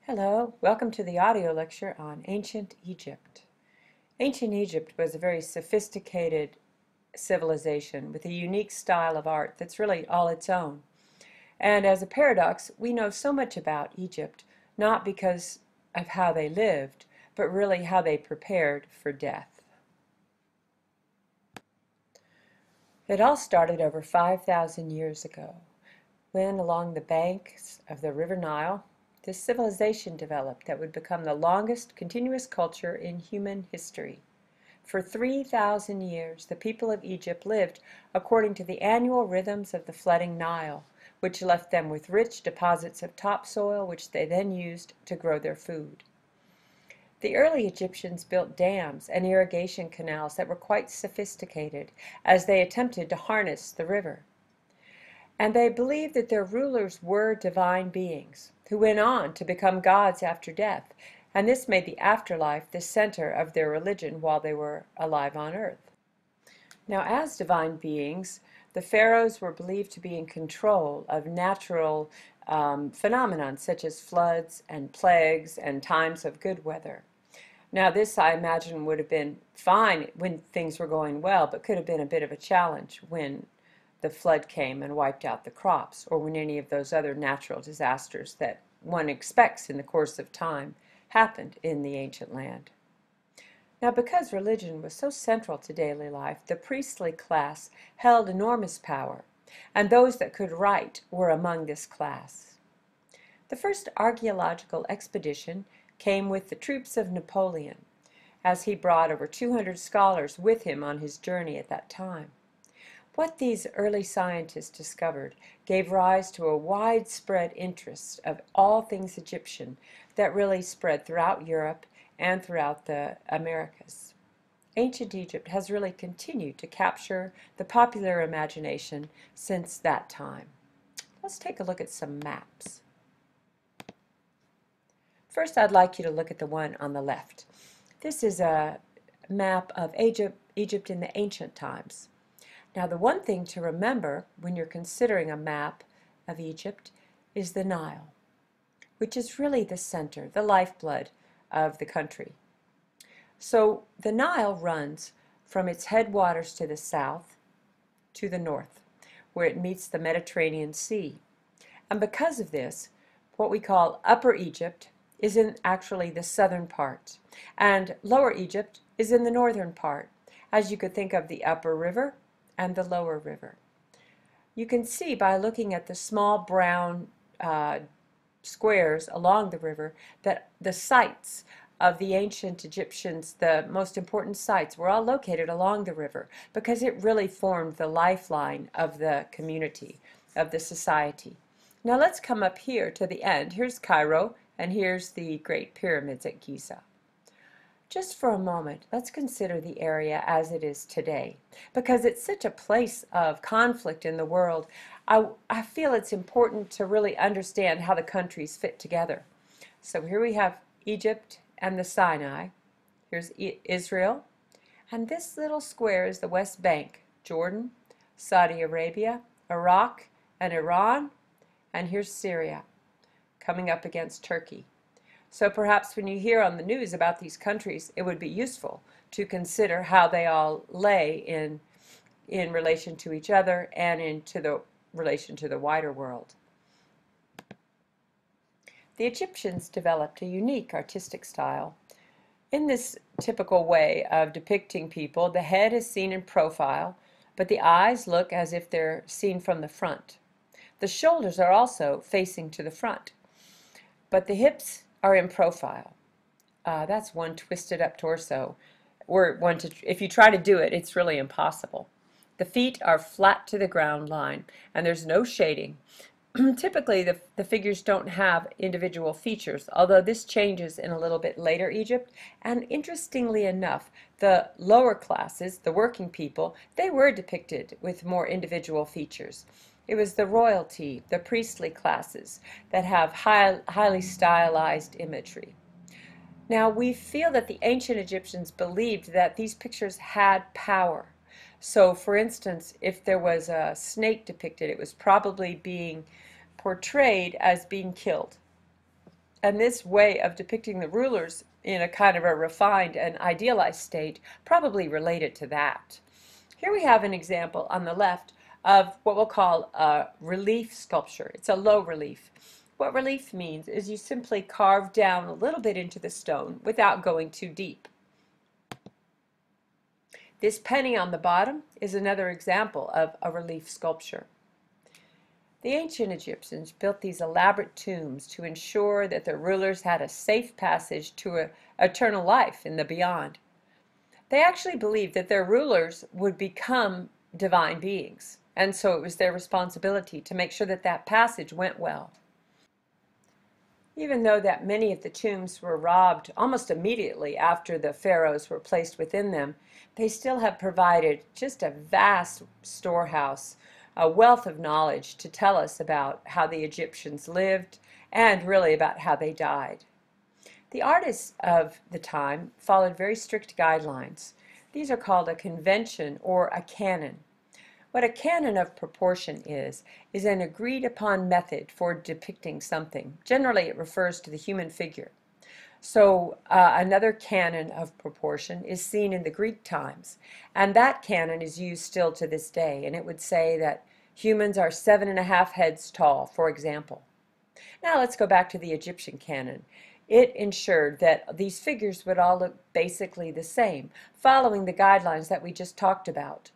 Hello, welcome to the audio lecture on Ancient Egypt. Ancient Egypt was a very sophisticated civilization with a unique style of art that's really all its own. And as a paradox, we know so much about Egypt, not because of how they lived, but really how they prepared for death. It all started over 5,000 years ago, when along the banks of the River Nile, this civilization developed that would become the longest continuous culture in human history. For 3,000 years, the people of Egypt lived according to the annual rhythms of the flooding Nile, which left them with rich deposits of topsoil, which they then used to grow their food. The early Egyptians built dams and irrigation canals that were quite sophisticated as they attempted to harness the river. And they believed that their rulers were divine beings who went on to become gods after death, and this made the afterlife the center of their religion while they were alive on earth. Now, as divine beings, the pharaohs were believed to be in control of natural phenomena such as floods and plagues and times of good weather. Now, this, I imagine, would have been fine when things were going well, but could have been a bit of a challenge when the flood came and wiped out the crops, or when any of those other natural disasters that one expects in the course of time happened in the ancient land. Now, because religion was so central to daily life, the priestly class held enormous power, and those that could write were among this class. The first archaeological expedition came with the troops of Napoleon, as he brought over 200 scholars with him on his journey at that time. What these early scientists discovered gave rise to a widespread interest of all things Egyptian that really spread throughout Europe and throughout the Americas. Ancient Egypt has really continued to capture the popular imagination since that time. Let's take a look at some maps. First, I'd like you to look at the one on the left. This is a map of Egypt in the ancient times. Now, the one thing to remember when you're considering a map of Egypt is the Nile, which is really the center, the lifeblood of the country. So the Nile runs from its headwaters to the south to the north, where it meets the Mediterranean Sea. And because of this, what we call Upper Egypt is in actually the southern part, and Lower Egypt is in the northern part, as you could think of the upper river and the lower river. You can see by looking at the small brown squares along the river that the sites of the ancient Egyptians, the most important sites, were all located along the river because it really formed the lifeline of the community, of the society. Now let's come up here to the end. Here's Cairo, and here's the Great Pyramids at Giza. Just for a moment, let's consider the area as it is today, because it's such a place of conflict in the world. I feel it's important to really understand how the countries fit together. So here we have Egypt and the Sinai. Here's Israel, and this little square is the West Bank, Jordan, Saudi Arabia, Iraq, and Iran, and here's Syria, coming up against Turkey. So perhaps when you hear on the news about these countries, it would be useful to consider how they all lay in relation to each other and into the relation to the wider world. The Egyptians developed a unique artistic style. In this typical way of depicting people, the head is seen in profile, but the eyes look as if they're seen from the front. The shoulders are also facing to the front, but the hips are in profile. That's one twisted up torso. If you try to do it, it's really impossible. The feet are flat to the ground line, and there's no shading. Typically, the figures don't have individual features, although this changes in a little bit later Egypt. And interestingly enough, the lower classes, the working people, they were depicted with more individual features. It was the royalty, the priestly classes, that have highly stylized imagery. Now, we feel that the ancient Egyptians believed that these pictures had power. So, for instance, if there was a snake depicted, it was probably being portrayed as being killed. And this way of depicting the rulers in a kind of a refined and idealized state probably related to that. Here we have an example on the left of what we'll call a relief sculpture. It's a low relief. What relief means is you simply carve down a little bit into the stone without going too deep. This penny on the bottom is another example of a relief sculpture. The ancient Egyptians built these elaborate tombs to ensure that their rulers had a safe passage to eternal life in the beyond. They actually believed that their rulers would become divine beings, and so it was their responsibility to make sure that that passage went well. Even though that many of the tombs were robbed almost immediately after the pharaohs were placed within them, they still have provided just a vast storehouse, a wealth of knowledge to tell us about how the Egyptians lived and really about how they died. The artists of the time followed very strict guidelines. These are called a convention or a canon. What a canon of proportion is an agreed upon method for depicting something. Generally, it refers to the human figure. So another canon of proportion is seen in the Greek times, and that canon is used still to this day, and it would say that humans are 7.5 heads tall, for example. Now let's go back to the Egyptian canon. It ensured that these figures would all look basically the same, following the guidelines that we just talked about.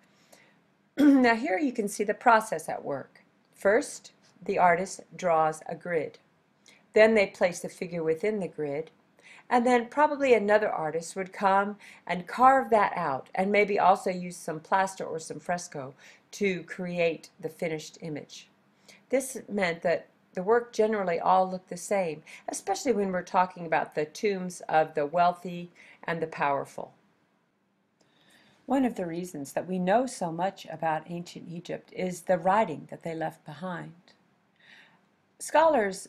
Now here you can see the process at work. First, the artist draws a grid. Then they place the figure within the grid, and then probably another artist would come and carve that out and maybe also use some plaster or some fresco to create the finished image. This meant that the work generally all looked the same, especially when we're talking about the tombs of the wealthy and the powerful. One of the reasons that we know so much about ancient Egypt is the writing that they left behind. Scholars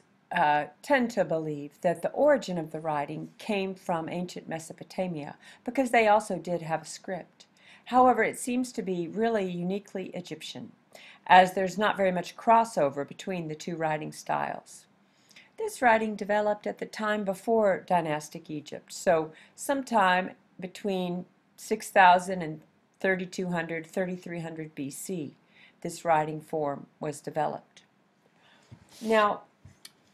tend to believe that the origin of the writing came from ancient Mesopotamia because they also did have a script. However, it seems to be really uniquely Egyptian, as there's not very much crossover between the two writing styles. This writing developed at the time before dynastic Egypt, so sometime between 6000 and 3200, 3300 BC, this writing form was developed. Now,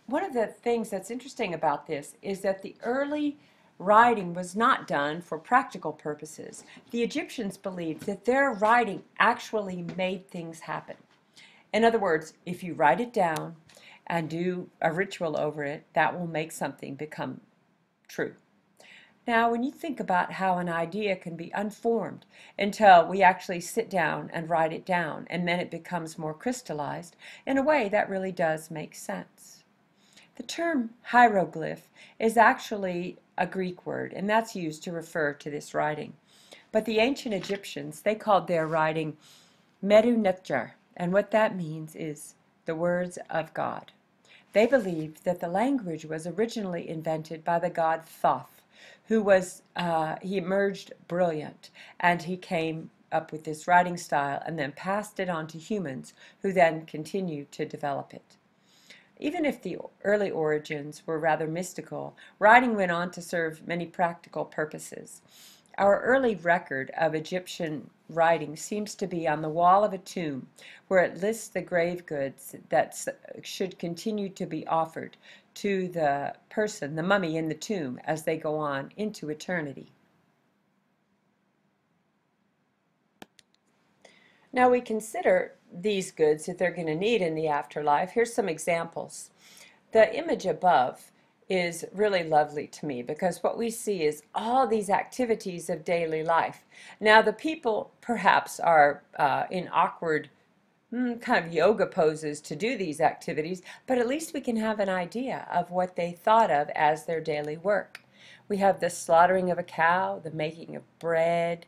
one of the things that's interesting about this is that the early writing was not done for practical purposes. The Egyptians believed that their writing actually made things happen. In other words, if you write it down and do a ritual over it, that will make something become true. Now, when you think about how an idea can be unformed until we actually sit down and write it down, and then it becomes more crystallized, in a way that really does make sense. The term hieroglyph is actually a Greek word, and that's used to refer to this writing. But the ancient Egyptians, they called their writing Medu Neter, and what that means is the words of God. They believed that the language was originally invented by the god Thoth, who was, he emerged brilliant, and he came up with this writing style and then passed it on to humans, who then continued to develop it. Even if the early origins were rather mystical, writing went on to serve many practical purposes. Our early record of Egyptian writing seems to be on the wall of a tomb, where it lists the grave goods that should continue to be offered to the person, the mummy in the tomb, as they go on into eternity. Now we consider these goods that they're going to need in the afterlife. Here's some examples. The image above is really lovely to me because what we see is all these activities of daily life. Now the people perhaps are in awkward kind of yoga poses to do these activities, but at least we can have an idea of what they thought of as their daily work. We have the slaughtering of a cow, the making of bread,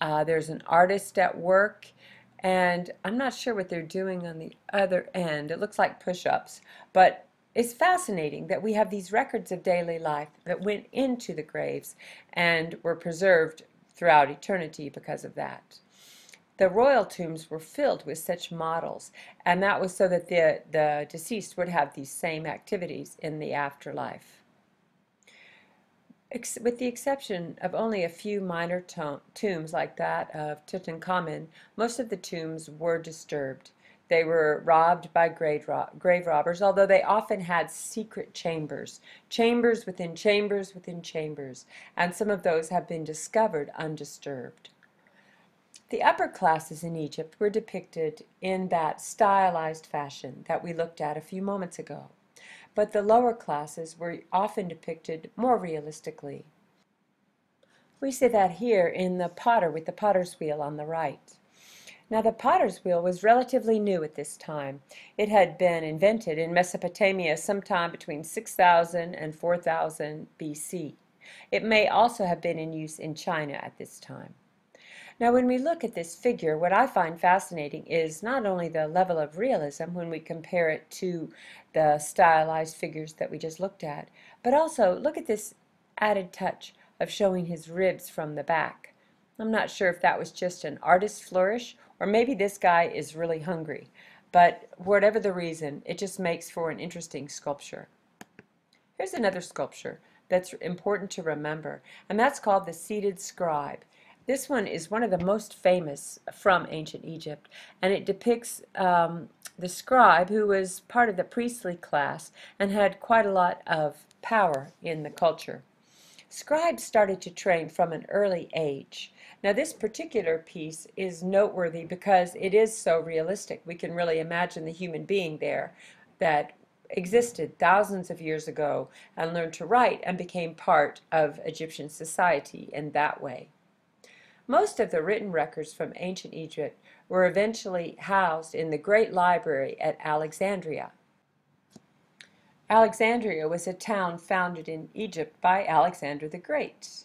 there's an artist at work, and I'm not sure what they're doing on the other end. It looks like push-ups, but it's fascinating that we have these records of daily life that went into the graves and were preserved throughout eternity because of that. The royal tombs were filled with such models, and that was so that the deceased would have these same activities in the afterlife. With the exception of only a few minor tombs like that of Tutankhamun, most of the tombs were disturbed. They were robbed by grave robbers, although they often had secret chambers, chambers within chambers within chambers, and some of those have been discovered undisturbed. The upper classes in Egypt were depicted in that stylized fashion that we looked at a few moments ago, but the lower classes were often depicted more realistically. We see that here in the potter with the potter's wheel on the right. Now the potter's wheel was relatively new at this time. It had been invented in Mesopotamia sometime between 6000 and 4000 BC. It may also have been in use in China at this time. Now when we look at this figure, what I find fascinating is not only the level of realism when we compare it to the stylized figures that we just looked at, but also look at this added touch of showing his ribs from the back. I'm not sure if that was just an artist's flourish, or maybe this guy is really hungry, but whatever the reason, it just makes for an interesting sculpture. Here's another sculpture that's important to remember, and that's called the seated scribe. This one is one of the most famous from ancient Egypt, and it depicts the scribe who was part of the priestly class and had quite a lot of power in the culture. Scribes started to train from an early age. Now this particular piece is noteworthy because it is so realistic. We can really imagine the human being there that existed thousands of years ago and learned to write and became part of Egyptian society in that way. Most of the written records from ancient Egypt were eventually housed in the great library at Alexandria. Alexandria was a town founded in Egypt by Alexander the Great.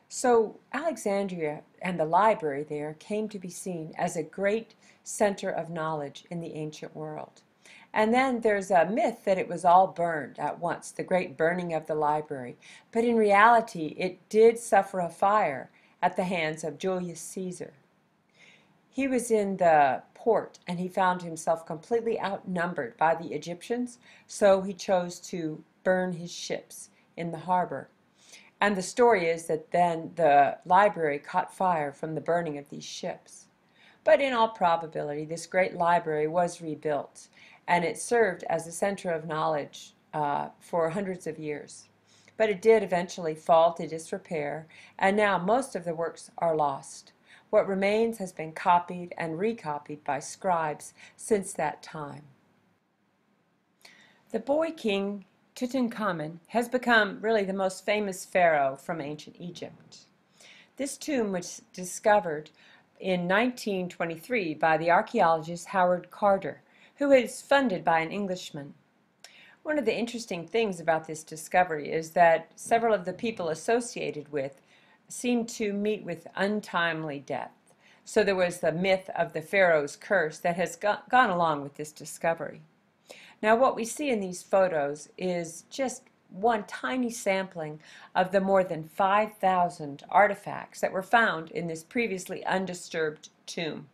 So Alexandria and the library there came to be seen as a great center of knowledge in the ancient world. And then there's a myth that it was all burned at once, the great burning of the library. But in reality, it did suffer a fire at the hands of Julius Caesar. He was in the port and he found himself completely outnumbered by the Egyptians, so he chose to burn his ships in the harbor. And the story is that then the library caught fire from the burning of these ships. But in all probability, this great library was rebuilt, and it served as a center of knowledge for hundreds of years. But it did eventually fall to disrepair, and now most of the works are lost. What remains has been copied and recopied by scribes since that time. The boy king Tutankhamun has become really the most famous pharaoh from ancient Egypt. This tomb was discovered in 1923 by the archaeologist Howard Carter, who is funded by an Englishman. One of the interesting things about this discovery is that several of the people associated with seemed to meet with untimely death. So there was the myth of the pharaoh's curse that has gone along with this discovery. Now what we see in these photos is just one tiny sampling of the more than 5,000 artifacts that were found in this previously undisturbed tomb.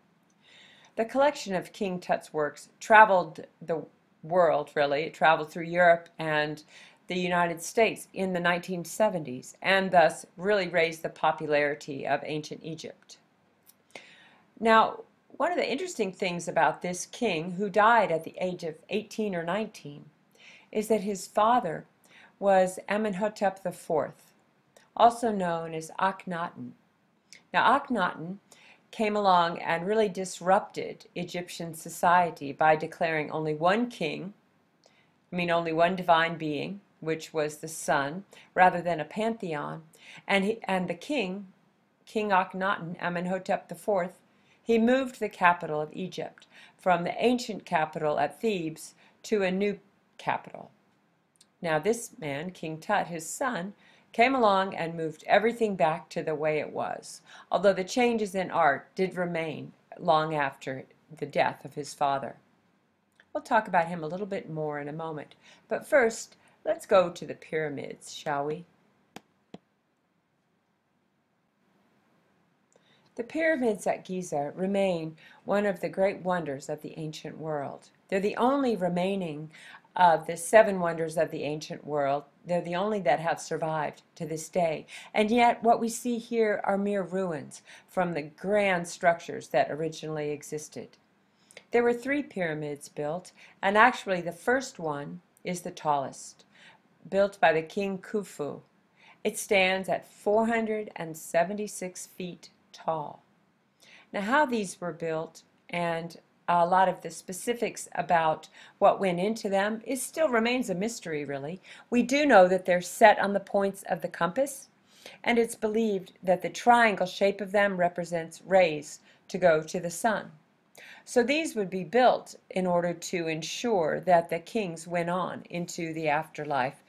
The collection of King Tut's works traveled the world, really. It traveled through Europe and the United States in the 1970s, and thus really raised the popularity of ancient Egypt. Now, one of the interesting things about this king, who died at the age of 18 or 19, is that his father was Amenhotep IV, also known as Akhenaten. Now, Akhenaten came along and really disrupted Egyptian society by declaring only one king, only one divine being, which was the sun, rather than a pantheon. And the king, King Akhenaten, Amenhotep IV, he moved the capital of Egypt from the ancient capital at Thebes to a new capital. Now this man, King Tut, his son, came along and moved everything back to the way it was, although the changes in art did remain long after the death of his father. We'll talk about him a little bit more in a moment, but first, let's go to the pyramids, shall we? The pyramids at Giza remain one of the great wonders of the ancient world. They're the only remaining of the seven wonders of the ancient world. They're the only that have survived to this day. And yet what we see here are mere ruins from the grand structures that originally existed. There were three pyramids built, and actually the first one is the tallest, built by the king Khufu. It stands at 476 feet tall. Now, how these were built and a lot of the specifics about what went into them still remains a mystery, really. We do know that they're set on the points of the compass, and it's believed that the triangle shape of them represents rays to go to the sun. So these would be built in order to ensure that the kings went on into the afterlife,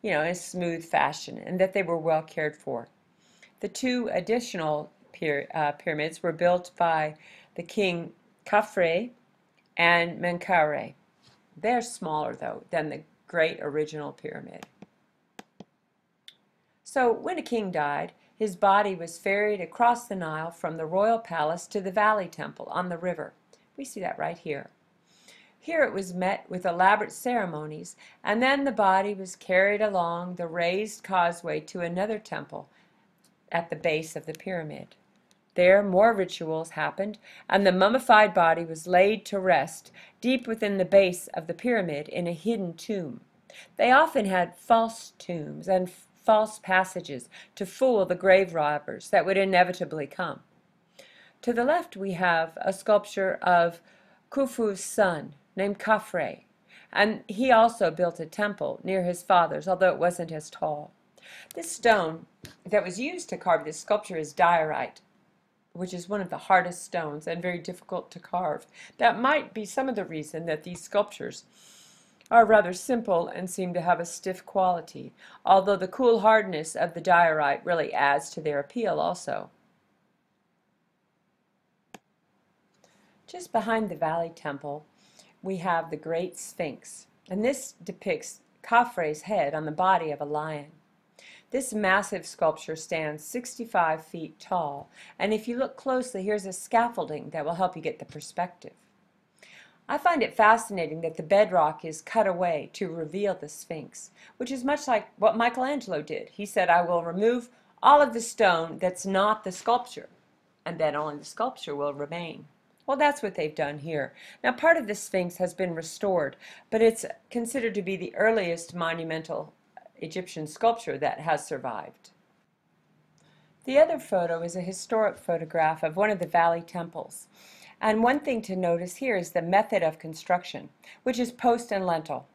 in a smooth fashion, and that they were well cared for. The two additional pyramids were built by the king Khafre and Menkaure. They're smaller, though, than the great original pyramid. So when a king died, his body was ferried across the Nile from the royal palace to the valley temple on the river. We see that right here. Here it was met with elaborate ceremonies, and then the body was carried along the raised causeway to another temple at the base of the pyramid. There more rituals happened, and the mummified body was laid to rest deep within the base of the pyramid in a hidden tomb. They often had false tombs and false passages to fool the grave robbers that would inevitably come. To the left we have a sculpture of Khufu's son named Khafre, and he also built a temple near his father's, although it wasn't as tall. This stone that was used to carve this sculpture is diorite, which is one of the hardest stones and very difficult to carve. That might be some of the reason that these sculptures are rather simple and seem to have a stiff quality, although the cool hardness of the diorite really adds to their appeal also. Just behind the Valley Temple, we have the Great Sphinx, and this depicts Khafre's head on the body of a lion. This massive sculpture stands 65 feet tall, and if you look closely, here's a scaffolding that will help you get the perspective. I find it fascinating that the bedrock is cut away to reveal the Sphinx, which is much like what Michelangelo did. He said, I will remove all of the stone that's not the sculpture, and then only the sculpture will remain. Well, that's what they've done here. Now, part of the Sphinx has been restored, but it's considered to be the earliest monumental Egyptian sculpture that has survived. The other photo is a historic photograph of one of the valley temples. And one thing to notice here is the method of construction, which is post and lintel.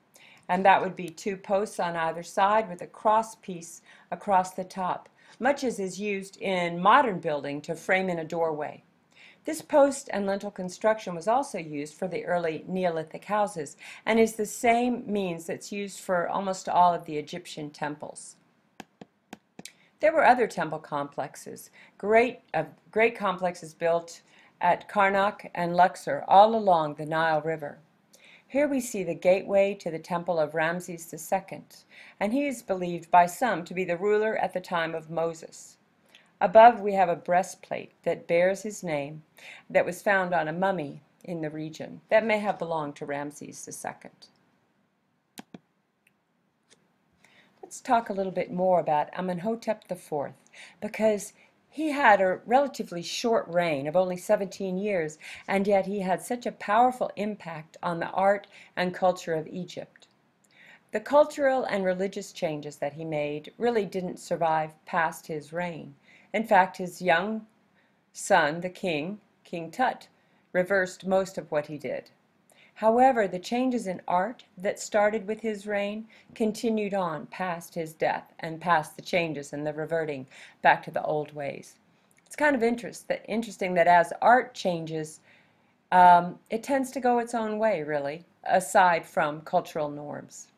And that would be two posts on either side with a cross piece across the top, much as is used in modern building to frame in a doorway. This post and lintel construction was also used for the early Neolithic houses and is the same means that's used for almost all of the Egyptian temples. There were other temple complexes, great complexes built at Karnak and Luxor all along the Nile River. Here we see the gateway to the temple of Ramses II, and he is believed by some to be the ruler at the time of Moses. Above we have a breastplate that bears his name that was found on a mummy in the region that may have belonged to Ramses II. Let's talk a little bit more about Amenhotep IV, because he had a relatively short reign of only 17 years, and yet he had such a powerful impact on the art and culture of Egypt. The cultural and religious changes that he made really didn't survive past his reign. In fact, his young son, the king, King Tut, reversed most of what he did. However, the changes in art that started with his reign continued on past his death and past the changes and the reverting back to the old ways. It's kind of interesting that as art changes, it tends to go its own way, really, aside from cultural norms.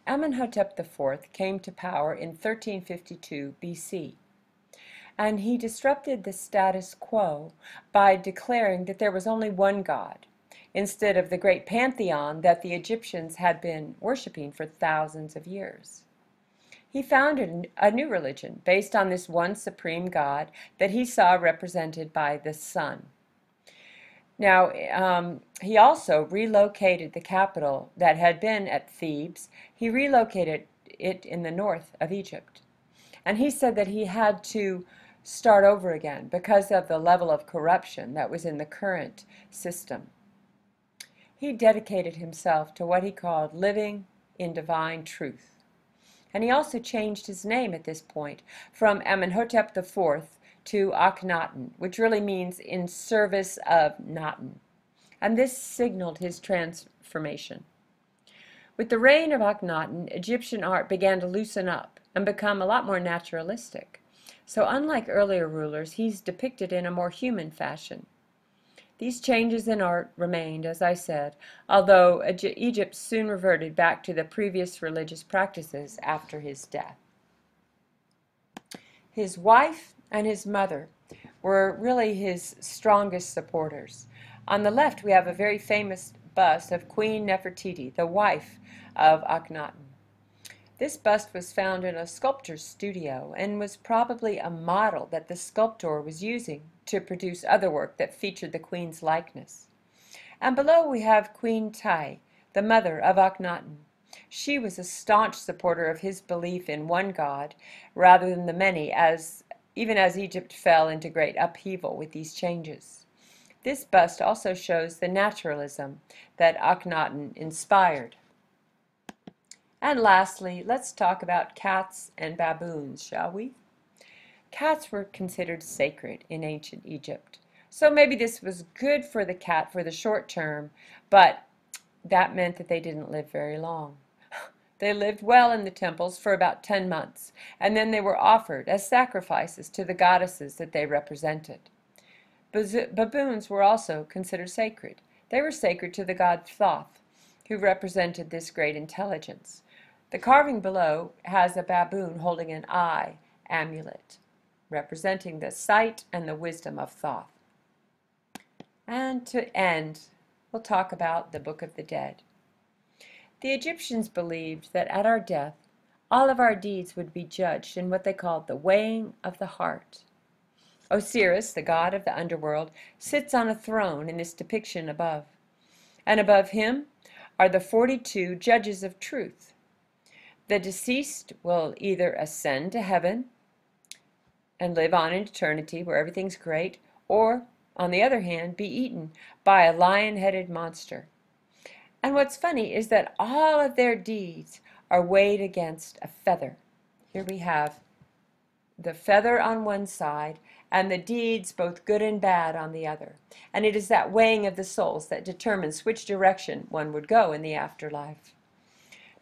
Amenhotep IV came to power in 1352 BC. And he disrupted the status quo by declaring that there was only one God, instead of the great pantheon that the Egyptians had been worshiping for thousands of years. He founded a new religion based on this one supreme God that he saw represented by the sun. Now, he also relocated the capital that had been at Thebes. He relocated it in the north of Egypt. And he said that he had to start over again because of the level of corruption that was in the current system. He dedicated himself to what he called living in divine truth. And he also changed his name at this point from Amenhotep IV to Akhenaten, which really means in service of Natan. And this signaled his transformation. With the reign of Akhenaten, Egyptian art began to loosen up and become a lot more naturalistic. So unlike earlier rulers, he's depicted in a more human fashion. These changes in art remained, as I said, although Egypt soon reverted back to the previous religious practices after his death. His wife and his mother were really his strongest supporters. On the left, we have a very famous bust of Queen Nefertiti, the wife of Akhenaten. This bust was found in a sculptor's studio and was probably a model that the sculptor was using to produce other work that featured the queen's likeness. And below we have Queen Tai, the mother of Akhenaten. She was a staunch supporter of his belief in one God rather than the many, even as Egypt fell into great upheaval with these changes. This bust also shows the naturalism that Akhenaten inspired. And lastly, let's talk about cats and baboons, shall we? Cats were considered sacred in ancient Egypt. So maybe this was good for the cat for the short term, but that meant that they didn't live very long. They lived well in the temples for about 10 months, and then they were offered as sacrifices to the goddesses that they represented. Baboons were also considered sacred. They were sacred to the god Thoth, who represented this great intelligence. The carving below has a baboon holding an eye amulet, representing the sight and the wisdom of Thoth. And to end, we'll talk about the Book of the Dead. The Egyptians believed that at our death, all of our deeds would be judged in what they called the weighing of the heart. Osiris, the god of the underworld, sits on a throne in this depiction above. And above him are the 42 judges of truth. The deceased will either ascend to heaven and live on in eternity where everything's great, or, on the other hand, be eaten by a lion-headed monster. And what's funny is that all of their deeds are weighed against a feather. Here we have the feather on one side and the deeds, both good and bad, on the other. And it is that weighing of the souls that determines which direction one would go in the afterlife.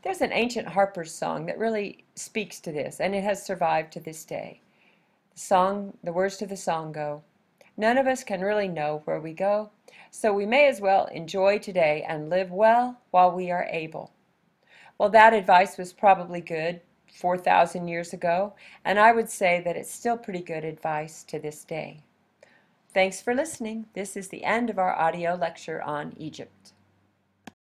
There's an ancient harper's song that really speaks to this, and it has survived to this day. The words to the song go, "None of us can really know where we go, so we may as well enjoy today and live well while we are able." Well, that advice was probably good 4,000 years ago, and I would say that it's still pretty good advice to this day. Thanks for listening. This is the end of our audio lecture on Egypt.